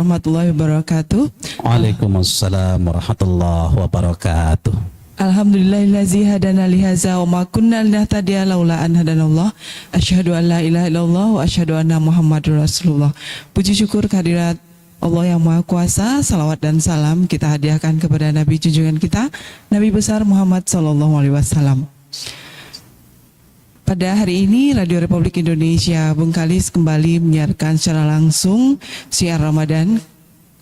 warahmatullahi wabarakatuh. Waalaikumsalam warahmatullahi wabarakatuh. Alhamdulillahillazi hadana lihaza wa ma kunna linahtadiya laula an hadanallah. Asyhadu an la ilaha illallah wa asyhadu anna Muhammadur Rasulullah. Puji syukur kehadirat Allah yang Maha Kuasa, salawat dan salam kita hadiahkan kepada Nabi junjungan kita, Nabi besar Muhammad sallallahu alaihi wasallam. Pada hari ini Radio Republik Indonesia Bengkalis kembali menyiarkan secara langsung siar Ramadan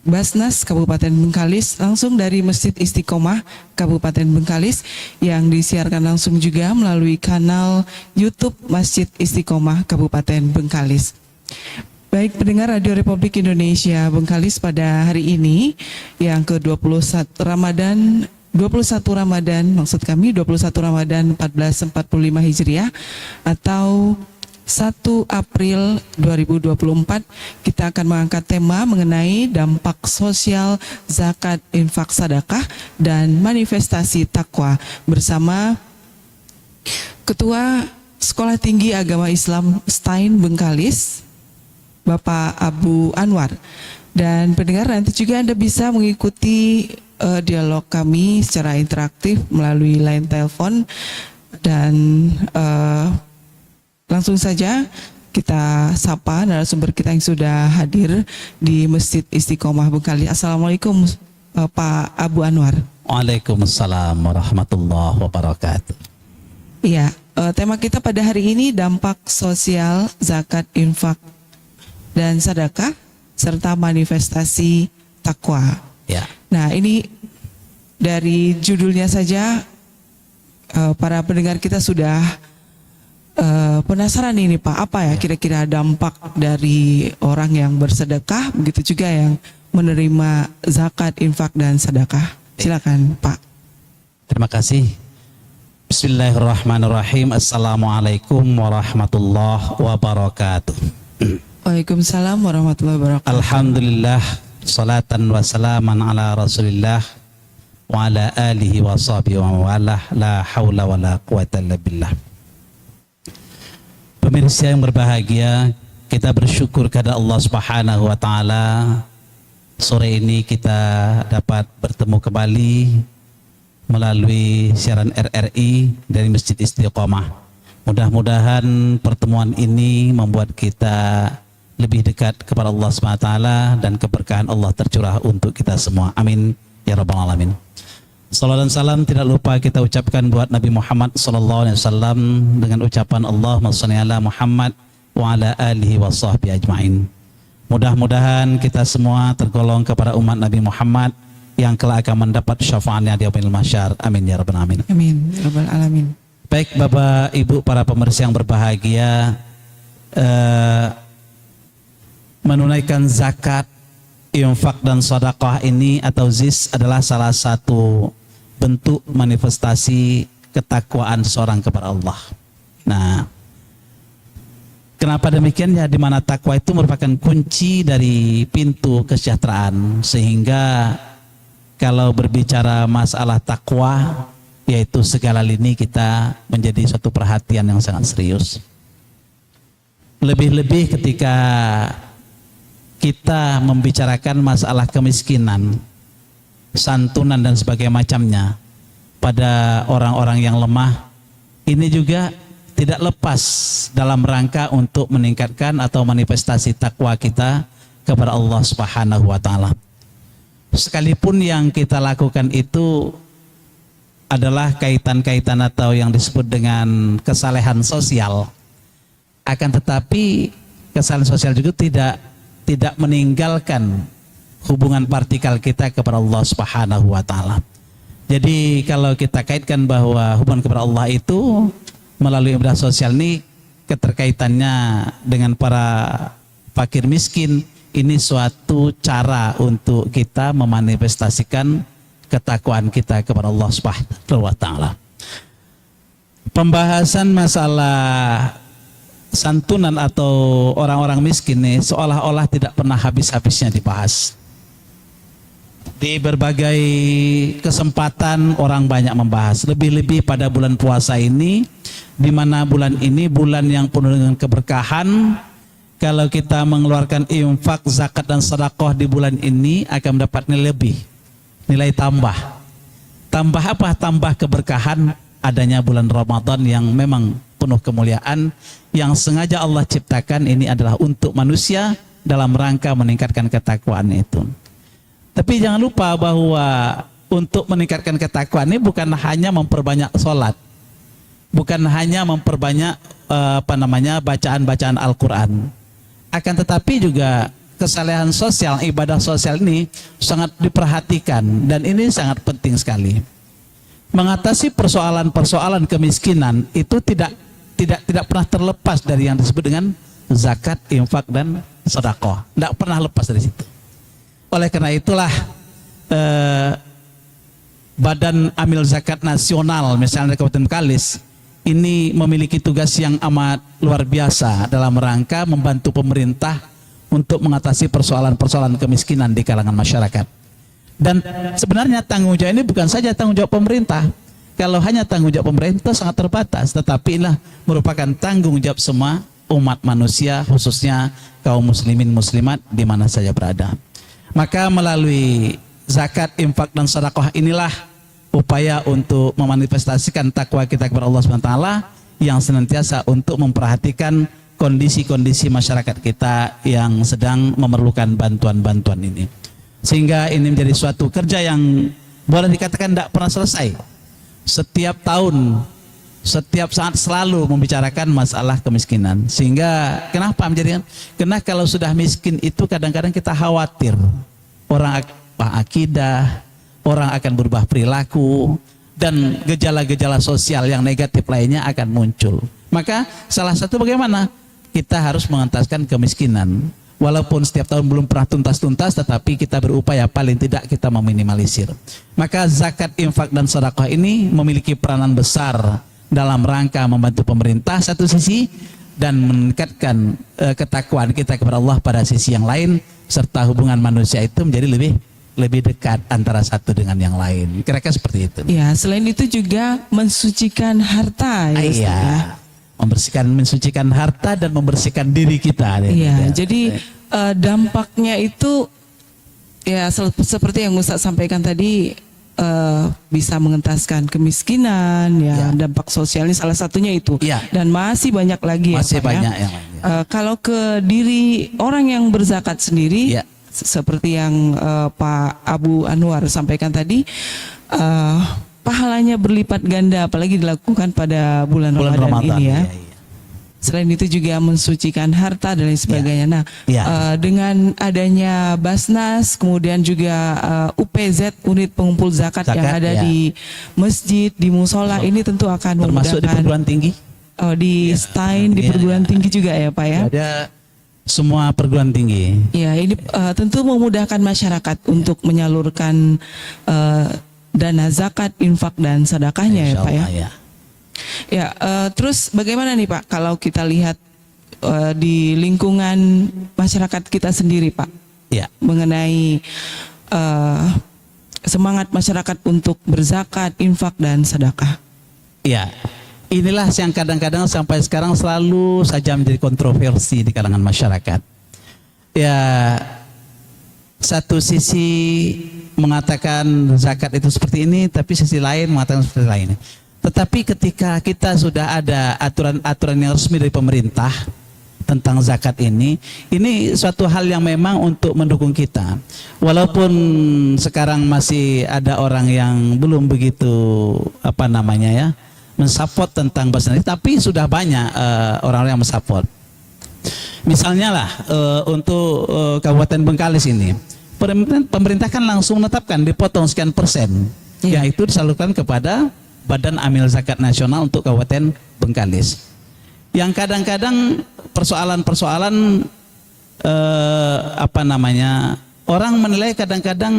Basnas Kabupaten Bengkalis langsung dari Masjid Istiqomah Kabupaten Bengkalis yang disiarkan langsung juga melalui kanal YouTube Masjid Istiqomah Kabupaten Bengkalis. Baik pendengar Radio Republik Indonesia Bengkalis, pada hari ini yang ke-21 Ramadan 21 Ramadan 1445 Hijriah atau 1 April 2024, kita akan mengangkat tema mengenai dampak sosial zakat, infak, sedekah dan manifestasi takwa bersama Ketua Sekolah Tinggi Agama Islam STAIN Bengkalis, Bapak Abu Anwar. Dan pendengar, nanti juga Anda bisa mengikuti dialog kami secara interaktif melalui line telepon dan langsung saja kita sapa narasumber kita yang sudah hadir di Masjid Istiqomah Bengkalis. Assalamualaikum Pak Abu Anwar. Waalaikumsalam warahmatullahi wabarakatuh. Iya, tema kita pada hari ini dampak sosial zakat, infak dan sedekah serta manifestasi takwa. Ya. Nah, ini dari judulnya saja para pendengar kita sudah penasaran ini Pak, apa ya kira-kira dampak dari orang yang bersedekah, begitu juga yang menerima zakat, infak dan sedekah. Silakan Pak. Terima kasih. Bismillahirrahmanirrahim. Assalamualaikum warahmatullahi wabarakatuh. Waalaikumsalam warahmatullahi wabarakatuh. Alhamdulillah, salatan wa salaman ala rasulillah wa ala alihi wa sahbihi wa mawalah, la hawla wa la quwata illa billah. Pemirsa yang berbahagia, kita bersyukur kepada Allah Subhanahu wa taala. Sore ini kita dapat bertemu kembali melalui siaran RRI dari Masjid Istiqomah. Mudah-mudahan pertemuan ini membuat kita lebih dekat kepada Allah SWT dan keberkahan Allah tercurah untuk kita semua. Amin ya rabbal alamin. Salawat dan salam tidak lupa kita ucapkan buat Nabi Muhammad SAW dengan ucapan Allahumma shalli ala Muhammad wa ala alihi wa sahbihi ajma'in. Mudah-mudahan kita semua tergolong kepada umat Nabi Muhammad yang kelak akan mendapat syafaatnya di yaumil mahsyar. Amin ya rabbal alamin. Amin ya rabbal alamin. Baik Bapak Ibu para pemirsa yang berbahagia, menunaikan zakat, infak dan sedekah ini atau ZIS adalah salah satu bentuk manifestasi ketakwaan seorang kepada Allah. Nah, kenapa demikian? Ya, di mana takwa itu merupakan kunci dari pintu kesejahteraan, sehingga kalau berbicara masalah takwa, yaitu segala lini kita menjadi suatu perhatian yang sangat serius. Lebih-lebih ketika kita membicarakan masalah kemiskinan, santunan dan sebagainya macamnya pada orang-orang yang lemah, ini juga tidak lepas dalam rangka untuk meningkatkan atau manifestasi takwa kita kepada Allah Subhanahu wa taala. Sekalipun yang kita lakukan itu adalah kaitan-kaitan atau yang disebut dengan kesalehan sosial, akan tetapi kesalehan sosial juga tidak meninggalkan hubungan partikal kita kepada Allah Subhanahu wa taala. Jadi kalau kita kaitkan bahwa hubungan kepada Allah itu melalui ibadah sosial ini keterkaitannya dengan para fakir miskin, ini suatu cara untuk kita memanifestasikan ketakwaan kita kepada Allah Subhanahu wa taala. Pembahasan masalah santunan atau orang-orang miskin ini seolah-olah tidak pernah habis-habisnya dibahas. Di berbagai kesempatan orang banyak membahas, lebih-lebih pada bulan puasa ini, di mana bulan ini bulan yang penuh dengan keberkahan, kalau kita mengeluarkan infak, zakat dan sedekah di bulan ini akan mendapat nilai lebih, nilai tambah. Tambah apa? Tambah keberkahan adanya bulan Ramadan yang memang penuh kemuliaan, yang sengaja Allah ciptakan ini adalah untuk manusia dalam rangka meningkatkan ketakwaan itu. Tapi jangan lupa bahwa untuk meningkatkan ketakwaan ini bukan hanya memperbanyak sholat, bukan hanya memperbanyak bacaan-bacaan Al-Quran, akan tetapi juga kesalehan sosial, ibadah sosial ini sangat diperhatikan, dan ini sangat penting sekali. Mengatasi persoalan-persoalan kemiskinan itu tidak pernah terlepas dari yang disebut dengan zakat, infak dan sedekah. Tidak pernah lepas dari situ. Oleh karena itulah Badan Amil Zakat Nasional misalnya Kabupaten Bengkalis ini memiliki tugas yang amat luar biasa dalam rangka membantu pemerintah untuk mengatasi persoalan-persoalan kemiskinan di kalangan masyarakat. Dan sebenarnya tanggung jawab ini bukan saja tanggung jawab pemerintah. Kalau hanya tanggung jawab pemerintah sangat terbatas, tetapi inilah merupakan tanggung jawab semua umat manusia, khususnya kaum muslimin muslimat di mana saja berada. Maka melalui zakat, infak dan sedekah inilah upaya untuk memanifestasikan takwa kita kepada Allah SWT yang senantiasa untuk memperhatikan kondisi-kondisi masyarakat kita yang sedang memerlukan bantuan-bantuan ini. Sehingga ini menjadi suatu kerja yang boleh dikatakan tidak pernah selesai. Setiap tahun, setiap saat selalu membicarakan masalah kemiskinan. Sehingga kenapa menjadikan? Karena kalau sudah miskin itu kadang-kadang kita khawatir orang akidah, orang akan berubah perilaku, dan gejala-gejala sosial yang negatif lainnya akan muncul. Maka salah satu bagaimana kita harus mengentaskan kemiskinan. Walaupun setiap tahun belum pernah tuntas-tuntas, tetapi kita berupaya paling tidak kita meminimalisir. Maka zakat, infak dan sedekah ini memiliki peranan besar dalam rangka membantu pemerintah satu sisi dan meningkatkan ketakwaan kita kepada Allah pada sisi yang lain, serta hubungan manusia itu menjadi lebih dekat antara satu dengan yang lain. Kira-kira seperti itu. Ya, selain itu juga mensucikan harta ya, Ustaz, ya. Mensucikan harta dan membersihkan diri kita. Iya, jadi dampaknya itu ya seperti yang Ustaz sampaikan tadi, bisa mengentaskan kemiskinan, ya, dampak sosialnya salah satunya itu, dan masih banyak lagi. Masih ya, banyak ya. yang lainnya. Kalau ke diri orang yang berzakat sendiri, seperti yang Pak Abu Anwar sampaikan tadi, pahalanya berlipat ganda, apalagi dilakukan pada bulan Ramadan ini ya. Selain itu juga mensucikan harta dan lain sebagainya. Nah, dengan adanya Basnas, kemudian juga UPZ, unit pengumpul zakat yang ada di masjid, di musola, ini tentu akan termasuk memudahkan. di perguruan tinggi. Di STAIN, di perguruan tinggi juga ya Pak ya. Ada semua perguruan tinggi. Ya, ini tentu memudahkan masyarakat untuk menyalurkan dana zakat, infak dan sedekahnya ya Pak ya. Ya, terus bagaimana nih Pak kalau kita lihat di lingkungan masyarakat kita sendiri Pak, mengenai semangat masyarakat untuk berzakat, infak dan sedekah? Ya, inilah yang kadang-kadang sampai sekarang selalu saja menjadi kontroversi di kalangan masyarakat. Ya, satu sisi mengatakan zakat itu seperti ini, tapi sisi lain mengatakan seperti lain. Tetapi ketika kita sudah ada aturan-aturan yang resmi dari pemerintah tentang zakat ini suatu hal yang memang untuk mendukung kita. Walaupun sekarang masih ada orang yang belum begitu mensupport tentang bahasa ini, tapi sudah banyak orang-orang yang mensupport. Misalnya lah untuk Kabupaten Bengkalis ini, pemerintah kan langsung menetapkan dipotong sekian persen, yang itu disalurkan kepada Badan Amil Zakat Nasional untuk Kabupaten Bengkalis. Yang kadang-kadang persoalan-persoalan orang menilai kadang-kadang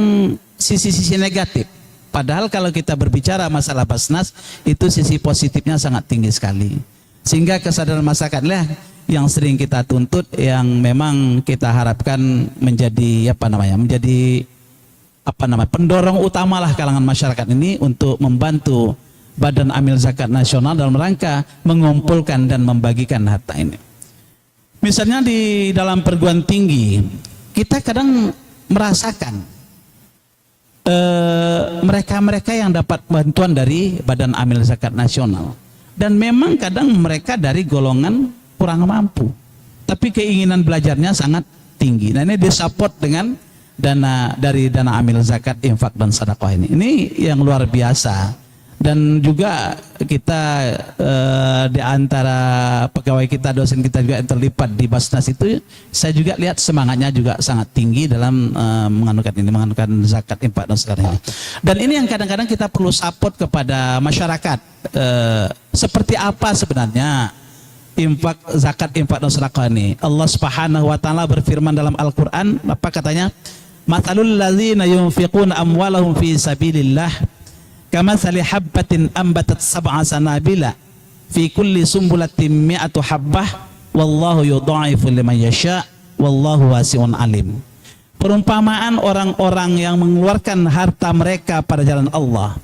sisi-sisi negatif. Padahal kalau kita berbicara masalah Basnas, itu sisi positifnya sangat tinggi sekali. Sehingga kesadaran masyarakat lah yang sering kita tuntut, yang memang kita harapkan menjadi pendorong utamalah kalangan masyarakat ini untuk membantu Badan Amil Zakat Nasional dalam rangka mengumpulkan dan membagikan harta ini. Misalnya di dalam perguruan tinggi, kita kadang merasakan mereka-mereka yang dapat bantuan dari Badan Amil Zakat Nasional, dan memang kadang mereka dari golongan kurang mampu, tapi keinginan belajarnya sangat tinggi. Nah, ini disupport dengan dana dari dana amil zakat, infak dan sedekah ini. Ini yang luar biasa. Dan juga kita di antara pegawai kita, dosen kita juga yang terlibat di Basnas itu, saya juga lihat semangatnya juga sangat tinggi dalam menganukan zakat, infak dan sedekah ini. Dan ini yang kadang-kadang kita perlu support kepada masyarakat. Seperti apa sebenarnya infak, zakat, infak dan sedekah ini? Allah Subhanahu wa taala berfirman dalam Al-Qur'an, apa katanya? Matsalul ladzina yunfiquna amwalahum fi sabilillah kamatsali habbatin ambatat sab'a sanabila fi kulli sumbulatin mi'atu habbah wallahu yudha'ifu liman yasha wallahu wasi'un alim. Perumpamaan orang-orang yang mengeluarkan harta mereka pada jalan Allah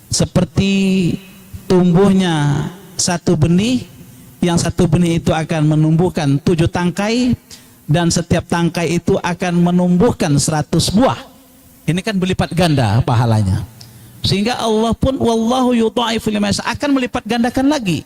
seperti tumbuhnya satu benih, yang satu benih itu akan menumbuhkan 7 tangkai, dan setiap tangkai itu akan menumbuhkan 100 buah. Ini kan berlipat ganda pahalanya. Sehingga Allah pun wallahu yudha'ifu liman yasha, akan melipat gandakan lagi.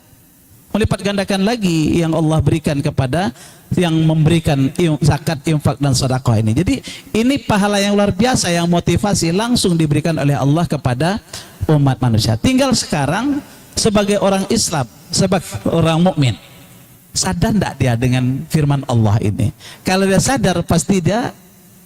Melipat gandakan lagi yang Allah berikan kepada yang memberikan zakat, infak dan sedekah ini. Jadi ini pahala yang luar biasa, yang motivasi langsung diberikan oleh Allah kepada umat manusia. Tinggal sekarang sebagai orang Islam, sebagai orang mukmin, sadar tidak dia dengan firman Allah ini? Kalau dia sadar, pasti dia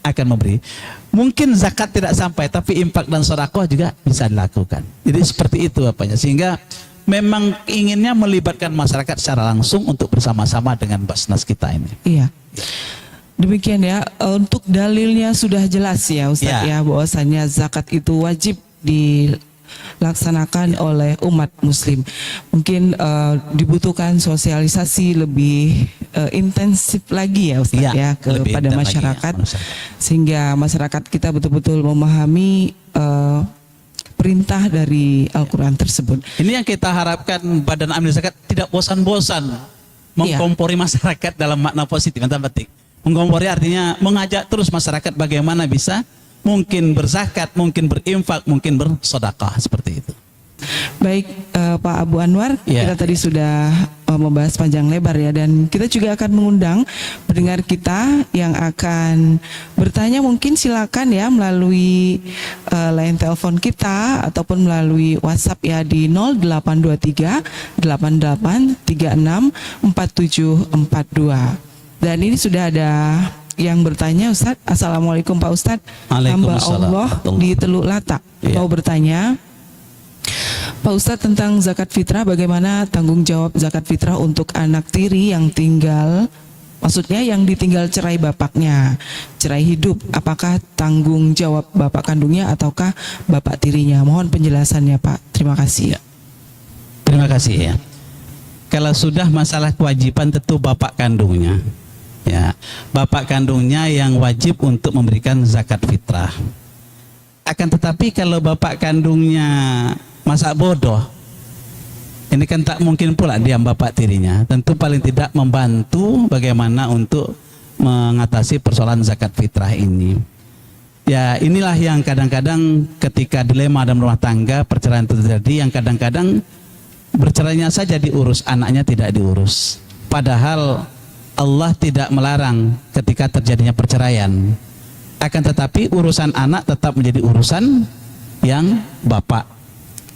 akan memberi. Mungkin zakat tidak sampai, tapi infak dan sedekah juga bisa dilakukan. Jadi seperti itu apanya. Sehingga memang inginnya melibatkan masyarakat secara langsung untuk bersama-sama dengan Basnas kita ini. Iya. Demikian ya. Untuk dalilnya sudah jelas ya Ustadz ya, bahwasanya zakat itu wajib dilaksanakan oleh umat muslim. Mungkin dibutuhkan sosialisasi lebih intensif lagi ya Ustadz ya kepada masyarakat, sehingga masyarakat kita betul-betul memahami perintah dari Al-Quran tersebut. Ini yang kita harapkan, Badan Amil Zakat tidak bosan-bosan mengkompori masyarakat dalam makna positif. Mengkompori artinya mengajak terus masyarakat bagaimana bisa mungkin berzakat, mungkin berinfak, mungkin bersedekah, seperti itu. Baik Pak Abu Anwar, kita tadi sudah membahas panjang lebar ya, dan kita juga akan mengundang pendengar kita yang akan bertanya. Mungkin silakan ya melalui line telepon kita ataupun melalui WhatsApp ya di 0823 8836 4742. Dan ini sudah ada yang bertanya, Ustadz. Assalamualaikum Pak Ustadz. Hamba Allah di Teluk Lata mau bertanya, Pak Ustadz, tentang zakat fitrah, bagaimana tanggung jawab zakat fitrah untuk anak tiri yang tinggal, maksudnya yang ditinggal cerai bapaknya, cerai hidup, apakah tanggung jawab bapak kandungnya ataukah bapak tirinya? Mohon penjelasannya Pak. Terima kasih. Terima kasih ya. Kalau sudah masalah kewajiban, tentu bapak kandungnya. Ya, bapak kandungnya yang wajib untuk memberikan zakat fitrah. Akan tetapi kalau bapak kandungnya masa bodoh, ini kan tak mungkin pula dia bapak tirinya. Tentu paling tidak membantu bagaimana untuk mengatasi persoalan zakat fitrah ini. Ya, inilah yang kadang-kadang ketika dilema dalam rumah tangga, perceraian itu terjadi, yang kadang-kadang bercerainya saja diurus, anaknya tidak diurus. Padahal Allah tidak melarang ketika terjadinya perceraian. Akan tetapi urusan anak tetap menjadi urusan yang bapak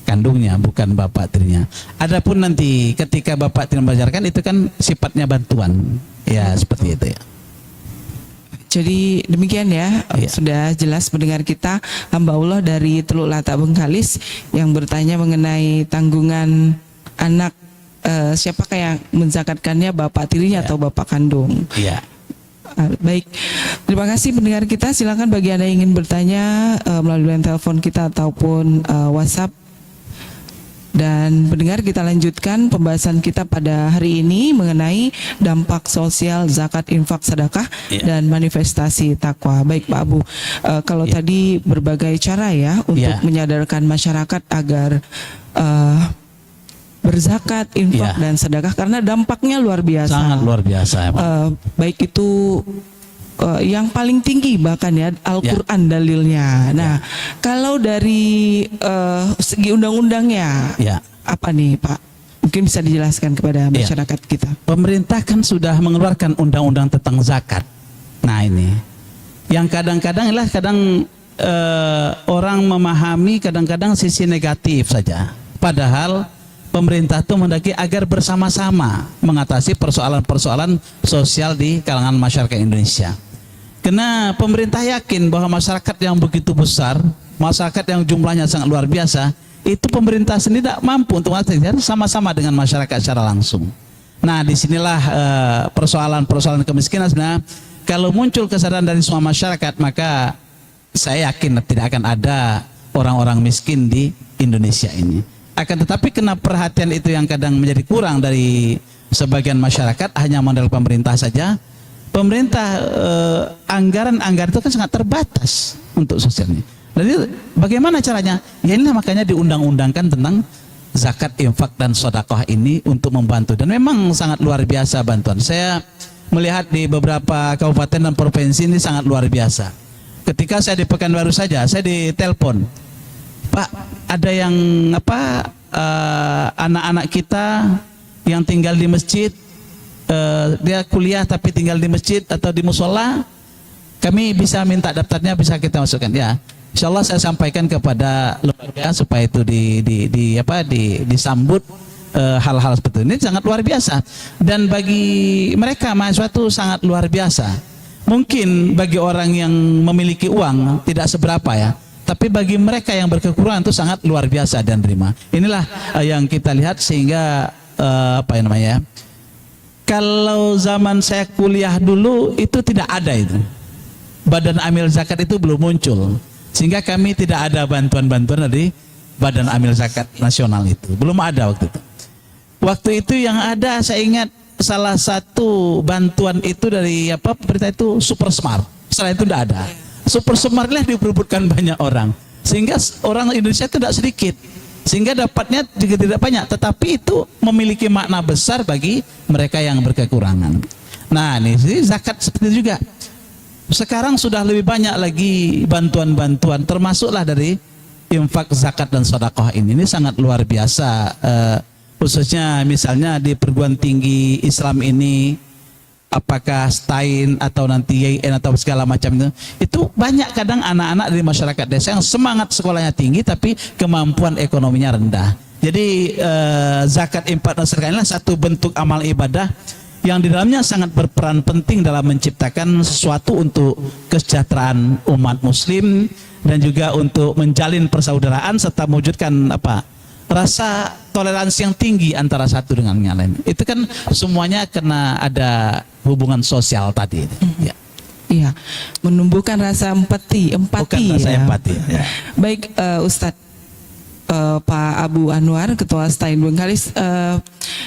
kandungnya, bukan bapak tirinya. Adapun nanti ketika bapak tiri membelajarkan, itu kan sifatnya bantuan. Ya, seperti itu ya. Jadi demikian ya, sudah jelas mendengar kita, hamba Allah dari Teluk Lata Bengkalis yang bertanya mengenai tanggungan anak, siapakah yang menzakatkannya, bapak tirinya atau bapak kandung. Baik, terima kasih pendengar kita. Silakan bagi Anda yang ingin bertanya melalui line telepon kita ataupun WhatsApp. Dan pendengar, kita lanjutkan pembahasan kita pada hari ini mengenai dampak sosial zakat, infak, sedekah dan manifestasi takwa. Baik Pak Abu, kalau tadi berbagai cara ya untuk menyadarkan masyarakat agar berzakat, infak, dan sedekah karena dampaknya luar biasa. Sangat luar biasa. Baik itu yang paling tinggi bahkan ya Al-Quran dalilnya. Nah, kalau dari segi undang-undangnya, apa nih Pak? Mungkin bisa dijelaskan kepada masyarakat kita. Pemerintah kan sudah mengeluarkan undang-undang tentang zakat. Nah ini, yang kadang-kadang orang memahami kadang-kadang sisi negatif saja. Padahal pemerintah itu mendaki agar bersama-sama mengatasi persoalan-persoalan sosial di kalangan masyarakat Indonesia. Karena pemerintah yakin bahwa masyarakat yang begitu besar, masyarakat yang jumlahnya sangat luar biasa, itu pemerintah sendiri tidak mampu untuk mengatasi sama-sama dengan masyarakat secara langsung. Nah, disinilah persoalan-persoalan kemiskinan. Sebenarnya kalau muncul kesadaran dari semua masyarakat, maka saya yakin tidak akan ada orang-orang miskin di Indonesia ini. Akan tetapi kena perhatian itu yang kadang menjadi kurang dari sebagian masyarakat, hanya modal pemerintah saja. Pemerintah anggaran itu kan sangat terbatas untuk sosialnya. Jadi bagaimana caranya? Ya inilah makanya diundang-undangkan tentang zakat, infak, dan sedekah ini untuk membantu. Dan memang sangat luar biasa bantuan. Saya melihat di beberapa kabupaten dan provinsi ini sangat luar biasa. Ketika saya di Pekanbaru saja, saya ditelepon, Pak, ada yang anak-anak kita yang tinggal di masjid, dia kuliah tapi tinggal di masjid atau di musola, kami bisa minta daftarnya, bisa kita masukkan. Ya, insya Allah saya sampaikan kepada lembaga supaya itu disambut hal-hal seperti ini. Sangat luar biasa, dan bagi mereka mahasiswa itu sangat luar biasa. Mungkin bagi orang yang memiliki uang tidak seberapa ya, tapi bagi mereka yang berkekurangan itu sangat luar biasa dan terima. Inilah yang kita lihat sehingga kalau zaman saya kuliah dulu itu tidak ada itu. Badan Amil Zakat itu belum muncul. Sehingga kami tidak ada bantuan-bantuan dari Badan Amil Zakat Nasional itu. Belum ada waktu itu. Waktu itu yang ada, saya ingat salah satu bantuan itu dari pemerintah itu Super Smart. Setelah itu tidak ada. Super Smart lah diperebutkan banyak orang. Sehingga orang Indonesia itu tidak sedikit. Sehingga dapatnya juga tidak banyak. Tetapi itu memiliki makna besar bagi mereka yang berkekurangan. Nah ini zakat seperti itu juga. Sekarang sudah lebih banyak lagi bantuan-bantuan, termasuklah dari infak, zakat, dan sedekah ini. Ini sangat luar biasa, khususnya misalnya di perguruan tinggi Islam ini, apakah STAIN atau nanti YIN atau segala macam itu banyak kadang anak-anak dari masyarakat desa yang semangat sekolahnya tinggi tapi kemampuan ekonominya rendah. Jadi zakat, infak, dan sedekah inilah satu bentuk amal ibadah yang di dalamnya sangat berperan penting dalam menciptakan sesuatu untuk kesejahteraan umat muslim dan juga untuk menjalin persaudaraan serta mewujudkan rasa toleransi yang tinggi antara satu dengan yang lain. Itu kan semuanya kena ada hubungan sosial tadi. Ya. Iya, menumbuhkan rasa empati Bukan rasa ya. empati. Ya. Baik, Ustadz Pak Abu Anwar, Ketua STAIN Bengkalis,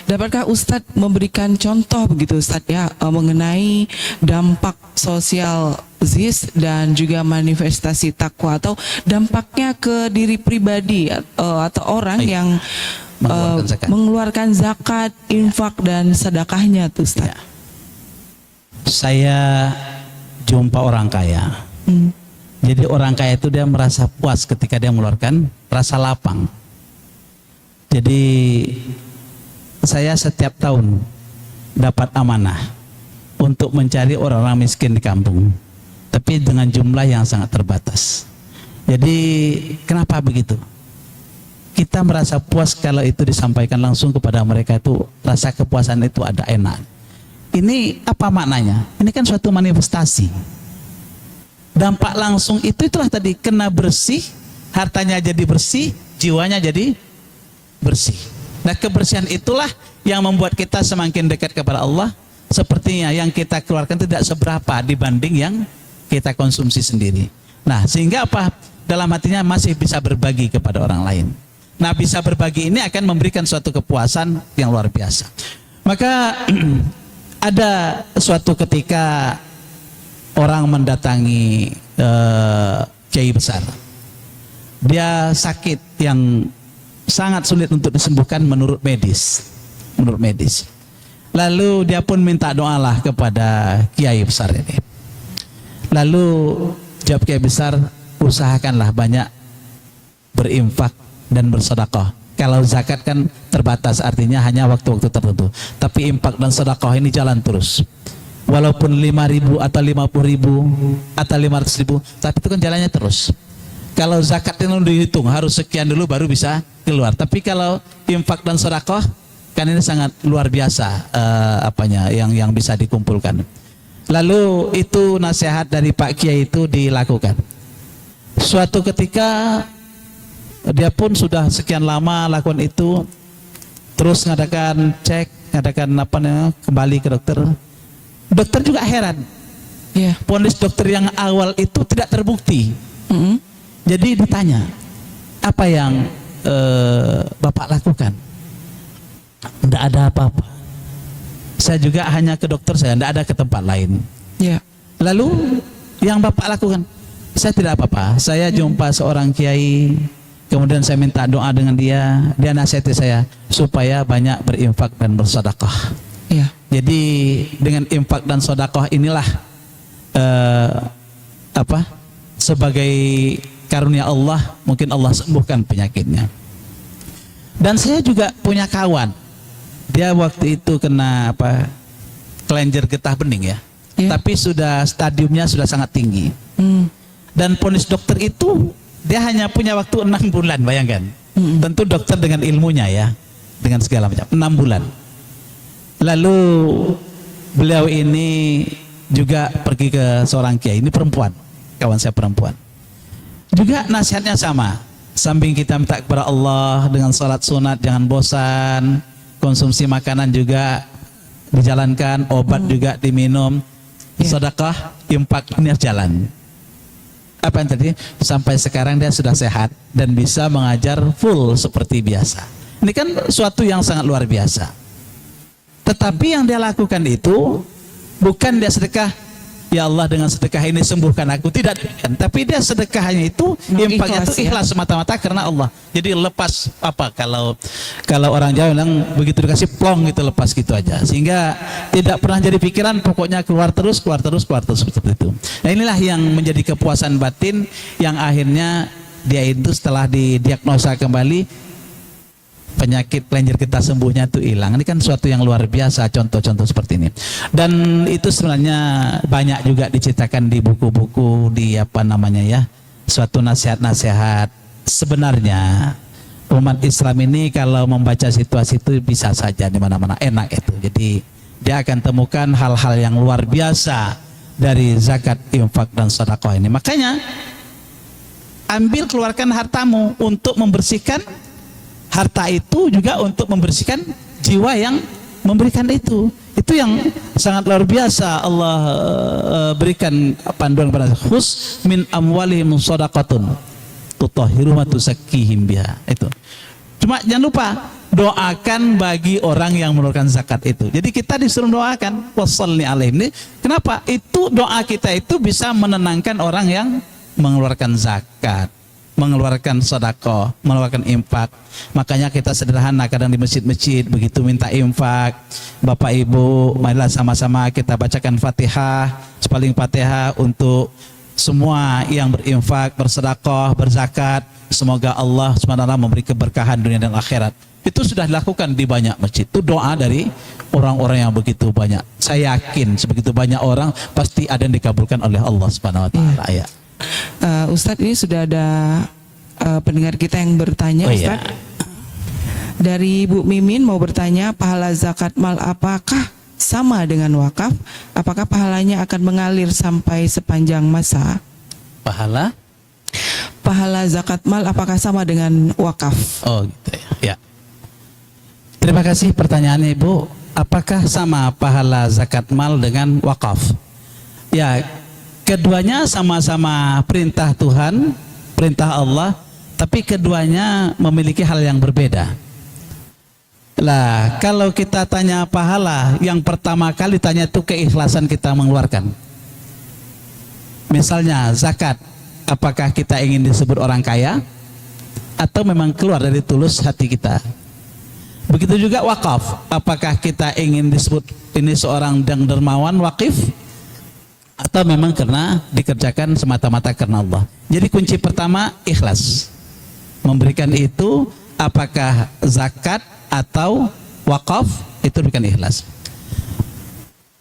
dapatkah Ustadz memberikan contoh begitu Ustadz ya mengenai dampak sosial ZIS dan juga manifestasi takwa atau dampaknya ke diri pribadi atau orang yang mengeluarkan zakat, infak, dan sedekahnya tuh Ustadz? Ya. Saya jumpa orang kaya. Jadi orang kaya itu dia merasa puas ketika dia mengeluarkan, rasa lapang. Jadi saya setiap tahun dapat amanah untuk mencari orang-orang miskin di kampung, tapi dengan jumlah yang sangat terbatas. Jadi kenapa begitu? Kita merasa puas kalau itu disampaikan langsung kepada mereka, itu rasa kepuasan itu ada enak. Ini apa maknanya? Ini kan suatu manifestasi. Dampak langsung itulah tadi, kena bersih, hartanya jadi bersih, jiwanya jadi bersih. Nah kebersihan itulah yang membuat kita semakin dekat kepada Allah. Sepertinya yang kita keluarkan tidak seberapa dibanding yang kita konsumsi sendiri. Nah sehingga dalam hatinya masih bisa berbagi kepada orang lain. Nah bisa berbagi ini akan memberikan suatu kepuasan yang luar biasa. Maka ada suatu ketika orang mendatangi kiai besar. Dia sakit yang sangat sulit untuk disembuhkan menurut medis. Menurut medis. Lalu dia pun minta doalah kepada kiai besar ini. Lalu jawab kiai besar, usahakanlah banyak berinfak dan bersedekah. Kalau zakat kan terbatas, artinya hanya waktu-waktu tertentu. Tapi infak dan sedekah ini jalan terus. Walaupun 5.000 atau 50.000 atau 500.000, tapi itu kan jalannya terus. Kalau zakat itu dihitung harus sekian dulu baru bisa keluar. Tapi kalau infak dan sedekah kan ini sangat luar biasa yang bisa dikumpulkan. Lalu itu nasihat dari Pak Kiai itu dilakukan. Suatu ketika dia pun sudah sekian lama lakukan itu, terus ngadakan cek, ngadakan kembali ke dokter. Dokter juga heran. Ya. Vonis dokter yang awal itu tidak terbukti. Jadi ditanya, apa yang Bapak lakukan? Tidak ada apa-apa. Saya juga hanya ke dokter saya, tidak ada ke tempat lain. Ya. Lalu yang Bapak lakukan? Saya tidak apa-apa. Saya jumpa seorang kiai, kemudian saya minta doa dengan dia. Dia nasihati saya supaya banyak berinfak dan bersedekah. Ya. Jadi dengan infak dan sedekah inilah sebagai karunia Allah, mungkin Allah sembuhkan penyakitnya. Dan saya juga punya kawan, dia waktu itu kena kelenjar getah bening ya. Tapi stadiumnya sudah sangat tinggi. Dan vonis dokter itu dia hanya punya waktu 6 bulan, bayangkan. Tentu dokter dengan ilmunya ya, dengan segala macam, 6 bulan. Lalu beliau ini juga pergi ke seorang kiai, ini perempuan, kawan saya perempuan. Juga nasihatnya sama, samping kita minta kepada Allah dengan salat sunat, jangan bosan, konsumsi makanan juga dijalankan, obat juga diminum, sedekah, infak ini harus jalan. Apa yang terjadi? Sampai sekarang dia sudah sehat dan bisa mengajar full seperti biasa. Ini kan suatu yang sangat luar biasa. Tetapi yang dia lakukan itu bukan dia sedekah, ya Allah dengan sedekah ini sembuhkan aku, tidak. Tapi dia sedekahnya itu, infaknya itu ikhlas semata-mata karena Allah. Jadi lepas kalau orang Jawa bilang begitu dikasih plong gitu, lepas gitu aja. Sehingga tidak pernah jadi pikiran, pokoknya keluar terus seperti itu. Nah inilah yang menjadi kepuasan batin yang akhirnya dia itu setelah didiagnosa kembali penyakit kelenjar getah sembuhnya itu hilang. Ini kan suatu yang luar biasa, contoh-contoh seperti ini. Dan itu sebenarnya banyak juga diceritakan di buku-buku, di suatu nasihat-nasihat. Sebenarnya umat Islam ini kalau membaca situasi itu bisa saja di mana-mana enak itu. Jadi dia akan temukan hal-hal yang luar biasa dari zakat, infak dan sedekah ini. Makanya keluarkan hartamu untuk membersihkan harta itu, juga untuk membersihkan jiwa yang memberikan itu. Itu yang sangat luar biasa Allah berikan panduan kepada khus min amwalihim shadaqatun tutahhiruhum wa tuzakkihim biha. Itu. Cuma jangan lupa doakan bagi orang yang mengeluarkan zakat itu. Jadi kita disuruh doakan wassalli alaihim. Kenapa? Itu doa kita itu bisa menenangkan orang yang mengeluarkan zakat, mengeluarkan sedekah, mengeluarkan infak. Makanya kita sederhana kadang di masjid-masjid begitu minta infak, Bapak Ibu marilah sama-sama kita bacakan Fatihah, sepaling Fatihah untuk semua yang berinfak, bersedekah, berzakat. Semoga Allah SWT memberi keberkahan dunia dan akhirat. Itu sudah dilakukan di banyak masjid. Itu doa dari orang-orang yang begitu banyak. Saya yakin sebegitu banyak orang pasti ada yang dikabulkan oleh Allah SWT. Ya. Ustadz, ini sudah ada pendengar kita yang bertanya, Ustadz. Dari Bu Mimin mau bertanya, pahala zakat mal apakah sama dengan wakaf? Apakah pahalanya akan mengalir sampai sepanjang masa? Pahala zakat mal apakah sama dengan wakaf? Oh gitu ya. Terima kasih pertanyaannya Ibu. Apakah sama pahala zakat mal dengan wakaf? Ya, keduanya sama-sama perintah Tuhan, perintah Allah, tapi keduanya memiliki hal yang berbeda. Lah, kalau kita tanya pahala, yang pertama kali tanya itu keikhlasan kita mengeluarkan. Misalnya zakat, apakah kita ingin disebut orang kaya? atau memang keluar dari tulus hati kita. Begitu juga wakaf, apakah kita ingin disebut ini seorang yang dermawan wakif, atau memang karena dikerjakan semata-mata karena Allah. Jadi kunci pertama ikhlas. Memberikan itu apakah zakat atau wakaf, itu bukan ikhlas.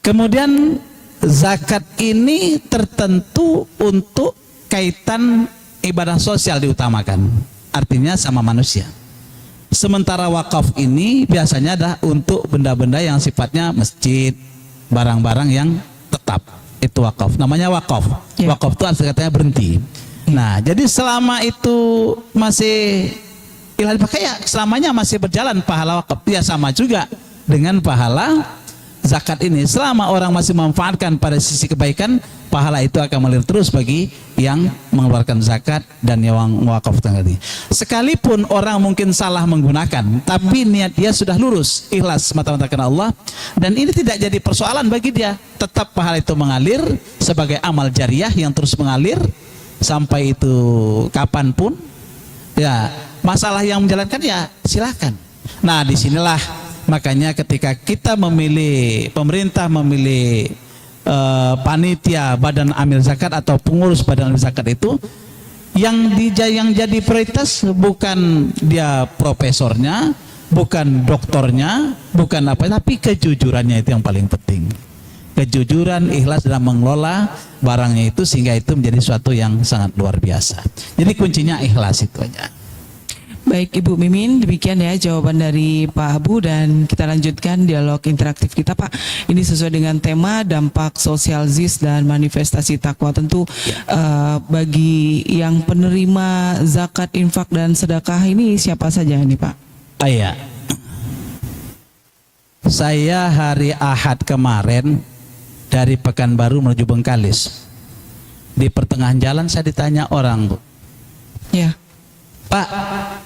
Kemudian zakat ini tertentu untuk kaitan ibadah sosial diutamakan, artinya sama manusia. Sementara wakaf ini biasanya adalah untuk benda-benda yang sifatnya masjid, barang-barang yang tetap, itu wakaf. Namanya wakaf. Ya. Wakaf itu artinya katanya berhenti. Nah, jadi selama itu masih ilah dipakai, ya selamanya masih berjalan pahala wakaf. Ya sama juga dengan pahala zakat ini, selama orang masih memanfaatkan pada sisi kebaikan, pahala itu akan mengalir terus bagi yang mengeluarkan zakat dan yang mewakafkan tadi. Sekalipun orang mungkin salah menggunakan, tapi niat dia sudah lurus, ikhlas semata-mata karena Allah, dan ini tidak jadi persoalan bagi dia, tetap pahala itu mengalir sebagai amal jariah yang terus mengalir sampai itu kapanpun. Ya, masalah yang menjalankan ya silakan. Nah, disinilah makanya ketika kita memilih, pemerintah memilih panitia badan amil zakat atau pengurus badan amil zakat itu, yang jadi prioritas bukan dia profesornya, bukan doktornya, bukan apa, tapi kejujurannya itu yang paling penting. Kejujuran, ikhlas dalam mengelola barangnya itu, sehingga itu menjadi suatu yang sangat luar biasa. Jadi kuncinya ikhlas itu aja. Baik Ibu Mimin, demikian ya jawaban dari Pak Abu, dan kita lanjutkan dialog interaktif kita Pak. Ini sesuai dengan tema dampak sosial ZIS dan manifestasi takwa. Tentu bagi yang penerima zakat, infak dan sedekah ini siapa saja ini Pak? Iya. Saya hari Ahad kemarin dari Pekanbaru menuju Bengkalis. Di pertengahan jalan saya ditanya orang, Bu. Ya. Pak,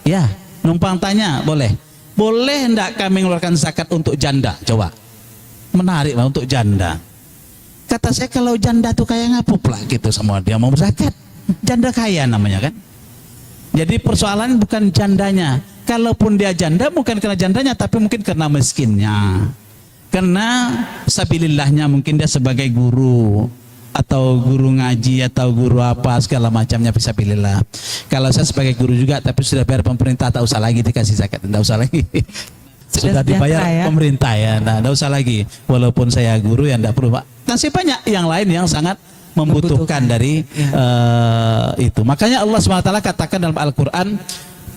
ya, numpang tanya, boleh enggak kami mengeluarkan zakat untuk janda? Coba, menarik Pak, untuk janda. Kata saya, kalau janda tuh kayak ngapuk lah gitu, semua dia mau zakat. Janda kaya namanya kan. Jadi persoalan bukan jandanya. Kalaupun dia janda, bukan karena jandanya, tapi mungkin karena miskinnya, karena sabilillahnya, mungkin dia sebagai guru atau guru ngaji atau guru apa segala macamnya fisabilillah. Kalau saya sebagai guru juga, tapi sudah bayar pemerintah, tak usah lagi dikasih zakat, tidak usah lagi. Sudah dibayar ya? Pemerintah ya, nah, tidak usah lagi. Walaupun saya guru ya tidak perlu Pak. Masih banyak yang lain yang sangat membutuhkan dari itu. Makanya Allah SWT katakan dalam Al-Quran,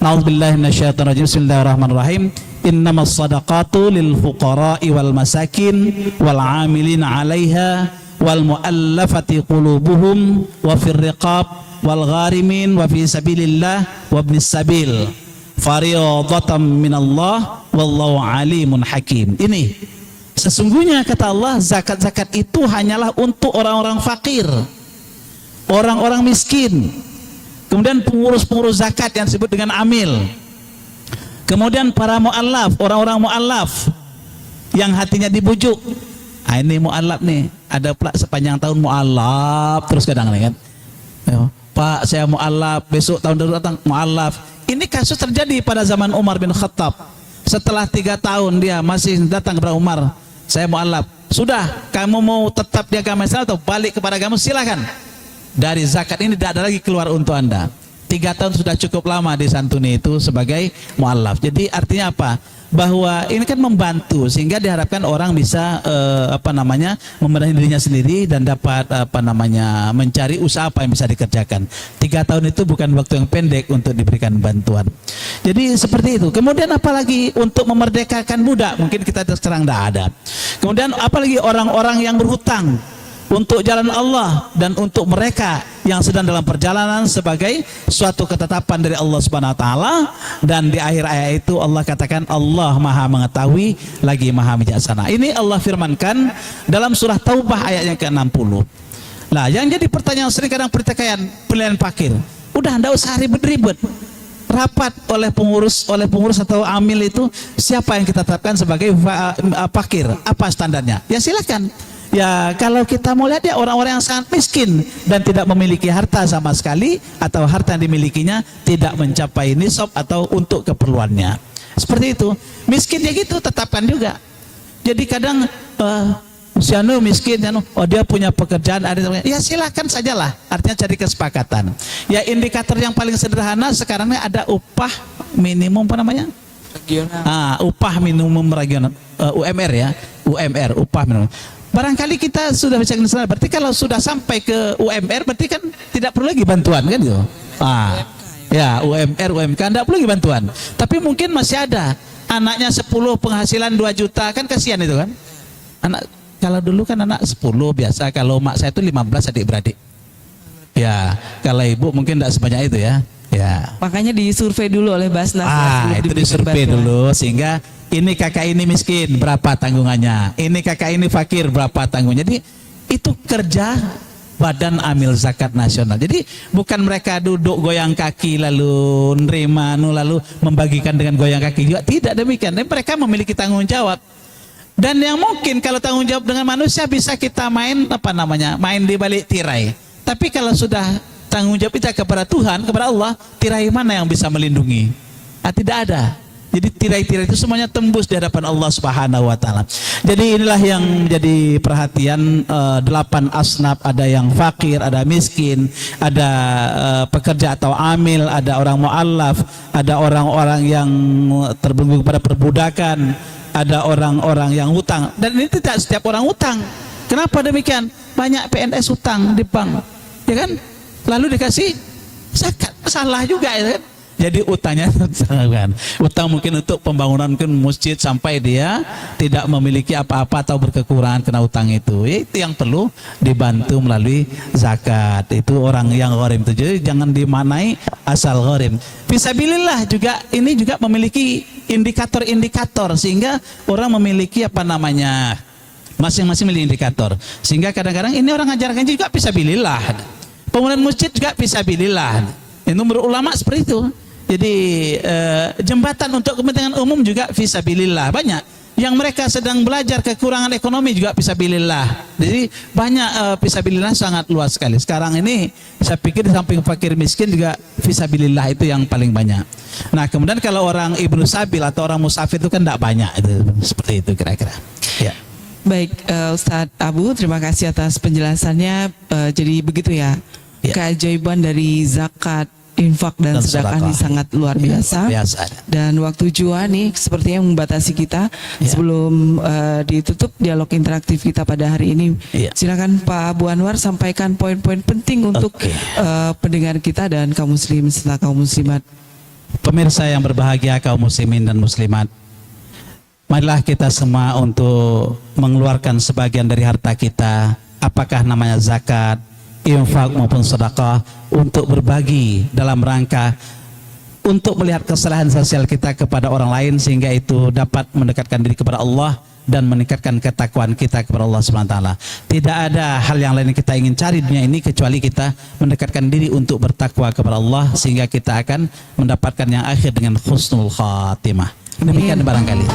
Na'udzubillahi minasyaitonirrajim, bismillahirrahmanirrahim, innamas sadaqatu lil fuqara'i wal masakin wal 'amilina 'alaiha wal mu'allafati qulubuhum wa fir riqab wal gharimin wa fi sabilillah wa ibnis sabil fariidatan minallah wallahu alimun hakim. Ini sesungguhnya kata Allah, zakat-zakat itu hanyalah untuk orang-orang fakir, orang-orang miskin, kemudian pengurus-pengurus zakat yang disebut dengan amil, kemudian para mu'allaf, orang-orang mu'allaf yang hatinya dibujuk. Nah, ini mu'allaf nih, ada pula sepanjang tahun mu'allaf terus kadang nih kan, Pak saya mu'allaf, besok tahun depan datang mu'allaf. Ini kasus terjadi pada zaman Umar bin Khattab. Setelah 3 tahun dia masih datang kepada Umar, saya mu'allaf. Sudah, kamu mau tetap di agama Islam atau balik kepada agama, silakan. Dari zakat ini tidak ada lagi keluar untuk Anda. 3 tahun sudah cukup lama disantuni itu sebagai mu'allaf. Jadi artinya apa? Bahwa ini kan membantu, sehingga diharapkan orang bisa membenahi dirinya sendiri dan dapat mencari usaha apa yang bisa dikerjakan. 3 tahun itu bukan waktu yang pendek untuk diberikan bantuan. Jadi seperti itu. Kemudian apalagi untuk memerdekakan budak, mungkin kita sekarang tidak ada. Kemudian apalagi orang-orang yang berhutang untuk jalan Allah dan untuk mereka yang sedang dalam perjalanan sebagai suatu ketetapan dari Allah Subhanahu wa taala. Dan di akhir ayat itu Allah katakan Allah Maha mengetahui lagi Maha bijaksana. Ini Allah firmankan dalam surah Taubah ayat yang ke-60. Nah, yang jadi pertanyaan sering kadang pertikaian penilaian fakir. Udah enggak usah ribet-ribet. Rapat oleh pengurus atau amil itu, siapa yang kita tetapkan sebagai fakir, apa standarnya? Ya silakan. Ya kalau kita mau lihat ya orang-orang yang sangat miskin dan tidak memiliki harta sama sekali, atau harta yang dimilikinya tidak mencapai nisab atau untuk keperluannya. Seperti itu. Miskin ya gitu, tetapkan juga. Jadi kadang si anu miskin, oh dia punya pekerjaan, ya silakan sajalah. Artinya cari kesepakatan. Ya indikator yang paling sederhana sekarang ini ada upah minimum apa namanya? Regional. Upah minimum regional, UMR ya, UMR, upah minimum. Barangkali kita sudah bisa kenal, berarti kalau sudah sampai ke UMR berarti kan tidak perlu lagi bantuan kan gitu. Ya UMR, UMK tidak perlu lagi bantuan. Tapi mungkin masih ada anaknya 10 penghasilan 2 juta, kan kasihan itu kan. Anak kalau dulu kan anak 10 biasa, kalau mak saya itu 15 adik-beradik. Ya, kalau ibu mungkin tidak sebanyak itu ya. Ya. Makanya disurvei dulu oleh Basnas. Ya, Itu disurvei dulu sehingga ini kakak ini miskin berapa tanggungannya, ini kakak ini fakir berapa tanggungannya. Jadi itu kerja Badan Amil Zakat Nasional. Jadi bukan mereka duduk goyang kaki lalu nerima lalu membagikan dengan goyang kaki juga, tidak demikian. Mereka memiliki tanggung jawab. Dan yang mungkin kalau tanggung jawab dengan manusia bisa kita main main di balik tirai. Tapi kalau sudah tanggung jawab kita kepada Tuhan, kepada Allah, tirai mana yang bisa melindungi? Tidak ada. Jadi tirai-tirai itu semuanya tembus di hadapan Allah Subhanahu wa taala. Jadi inilah yang menjadi perhatian 8 asnaf, ada yang fakir, ada miskin, ada pekerja atau amil, ada orang mu'allaf, ada orang-orang yang terbelenggu pada perbudakan, ada orang-orang yang hutang. Dan ini tidak setiap orang hutang. Kenapa demikian? Banyak PNS hutang di bank, ya kan? Lalu dikasih zakat, salah juga ya kan? Jadi utangnya kan, utang mungkin untuk pembangunan mungkin masjid sampai dia tidak memiliki apa-apa atau berkekurangan kena utang itu. Ya, itu yang perlu dibantu melalui zakat. Itu orang yang gharim itu. Jadi jangan dimanai asal gharim. Fisabilillah juga ini juga memiliki indikator-indikator sehingga orang memiliki masing-masing memiliki indikator. Sehingga kadang-kadang ini orang ngajarkan juga fisabilillah. Pembangunan masjid juga fisabilillah. Itu menurut ulama seperti itu. Jadi jembatan untuk kepentingan umum juga fisabilillah. Banyak yang mereka sedang belajar kekurangan ekonomi juga fisabilillah. Jadi banyak fisabilillah sangat luas sekali. Sekarang ini saya pikir di samping fakir miskin juga fisabilillah itu yang paling banyak. Nah kemudian kalau orang ibnu sabil atau orang musafir itu kan tidak banyak itu. Seperti itu kira-kira. Ya. Baik, Ustadz Abu, terima kasih atas penjelasannya. Jadi begitu ya, keajaiban dari zakat, infak dan sedekah ini sangat luar biasa. Dan waktu jua nih sepertinya membatasi kita. Sebelum ditutup dialog interaktif kita pada hari ini, silakan Pak Abu Anwar sampaikan poin-poin penting untuk pendengar kita dan kaum muslim serta kaum muslimat. Pemirsa yang berbahagia, kaum muslimin dan muslimat, marilah kita semua untuk mengeluarkan sebagian dari harta kita, apakah namanya zakat, infak maupun sedekah, untuk berbagi dalam rangka untuk melihat kesalahan sosial kita kepada orang lain sehingga itu dapat mendekatkan diri kepada Allah dan meningkatkan ketakwaan kita kepada Allah Subhanahu wa taala. Tidak ada hal yang lain yang kita ingin cari di dunia ini kecuali kita mendekatkan diri untuk bertakwa kepada Allah sehingga kita akan mendapatkan yang akhir dengan husnul khatimah. Demikian barangkali.